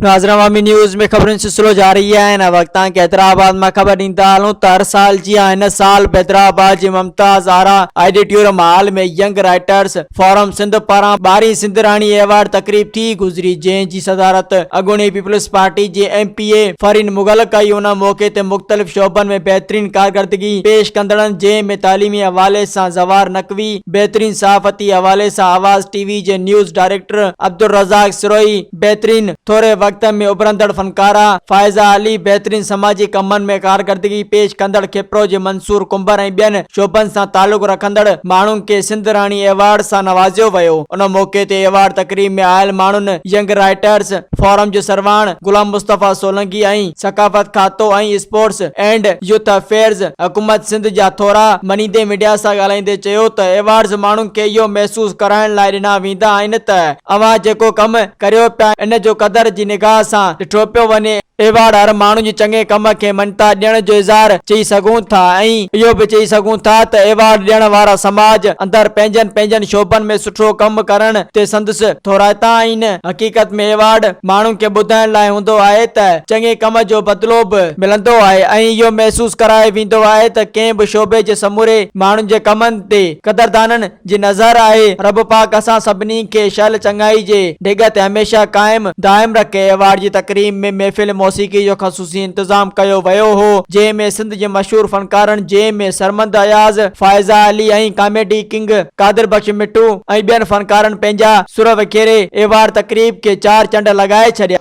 नाज़रीन अवामी न्यूज़ में खबरन सिलसिलो जारी है। इन वक्त के हैदराबाद में खबर ॾींदा हलूं त हर साल जीअं हिन साल हैदराबाद जी मुमताज़ आरा ऑडिटोरियम हॉल में यंग राइटर्स फोरम सिंध पारां 12वीं सिंध राणी अवार्ड तकरीब थी गुज़री, जंहिंजी सदारत अॻूणी पीपल्स पार्टी जे MPA फरीन मुग़ल कई। उन मौके ते मुख़्तलिफ़ शोबन में बेहतरीन कारकर्दगी पेश कंदड़नि, जंहिं में तालीमी हवाले सां ज़वार नकवी, बेहतरीन सहाफ़ती हवाले सां आवाज़ TV जे न्यूज़ डायरेक्टर अब्दुल रज़ाक सिरोही, बेहतरीन थोड़े वक्त में उभरंदड़ फनकारा फायजा अली, बेहतरीन समाजी कमन में कारकर्दगी पेश कंदड़ खिप्रो जे मंसूर कुंबर ऐं ॿियनि शोबन सां ताल्लुक रखंदड़ माण्हुनि खे सिंध राणी अवार्ड सां नवाज़ियो वियो। उन मौके ते अवार्ड तकरीब में आयल माण्हुनि यंग राइटर्स फोरम जो सरवाण गुलाम मुस्तफ़ा सोलंकी ऐं सकाफ़त खातो ऐं स्पोर्ट्स एंड यूथ अफेयर्स हुकूमत सिंध जा थोरा मनीदे मीडिया सां ॻाल्हाईंदे चयो त अवार्ड्स माण्हुनि खे इहो महसूस कराइण लाइ ॾिना वेंदा आहिनि त अवां जेको कमु करियो पिया इन जो क़दर जी निगाह सां ॾिठो पियो वञे। अवार्ड हर माण्हू जे चङे कम खे मन्नता ॾियण जो इज़हार चई सघूं था ऐं इहो बि चई सघूं था त अवार्ड ॾियण वारा समाज अंदर पंहिंजनि शोबन में सुठो कमु करण ते संदसि थोराइता आहिनि। हक़ीक़त में अवार्ड माण्हुनि खे ॿुधाइण लाइ हूंदो आहे त चङे कम जो बदिलो बि मिलंदो आहे ऐं इहो महसूस कराए वेंदो आहे त कंहिं बि शोबे जे समूरे माण्हुनि जे कमनि ते क़दरदाननि जी नज़र आहे। रब पाक असां सभिनी खे शल चङाई जे ढिग ते हमेशा कायम दायम रखे। अवार्ड जी तकरीब में महफ़िल मौसीकी जो ख़सूसी इंतजाम कयो वियो हो, जंहिं में सिंध जे मशहूर फनकारनि जंहिं में सरमंद अयाज़, फायजा अली ऐं कॉमेडी किंग कादिर बख्श मिट्टू ऐं ॿियनि फनकारनि पंहिंजा सुर विखेरे अवार्ड तकरीब के 4 चंड लगाए छॾिया।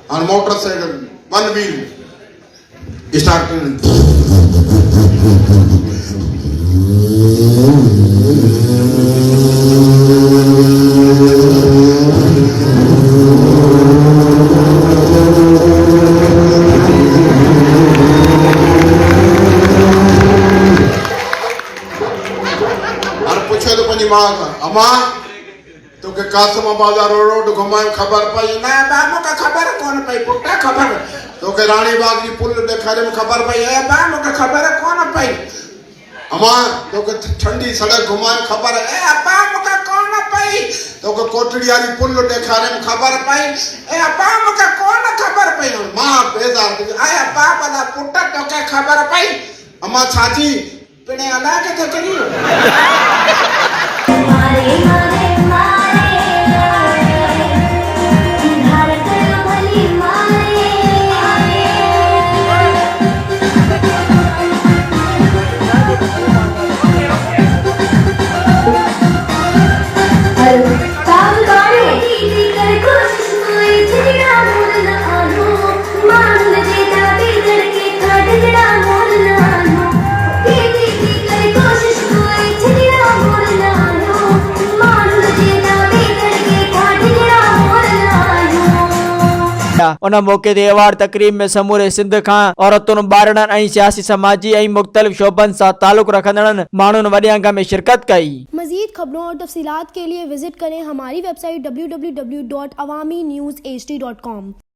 अमा तो के कासम बाजार रोड घुमायो खबर पई ना बाबू का खबर कौन पई पुट्टा खबर तो के रानी बाग जी पुल देखारे में खबर पई है बाबू का खबर कौन पई अमा तो के ठंडी सड़क घुमायो खबर है बाबू का कौन पई तो के कोटड़ी वाली पुल देखारे में खबर पई ए बाबू का कौन खबर पई मां बेजार आया बाबा दा पुट्टा तो के खबर पई अमा छाजी पिने अला के तो चलियो मारे मारे भारत भली मारे काम करे दीदी कर कोशिश कोई छड़ा मोर ना आनो मान जेता बिगड़ के खड़गड़ा मोर ना आनो दीदी कर कोशिश कोई छड़ा मोर ना उन मौके ते अवार्ड तकरीब में समूरे सिंध खां औरतुनि, ॿारनि ऐं सियासी समाजी ऐं मुख़्तलिफ़ शोबन सां ताल्लुक रखंदड़नि माण्हुनि वॾी अंग में शिरकत कई। मज़ीद खबरों और तफसीलात के लिए विजिट करें हमारी वेबसाइट www.awamiNewsHD.com।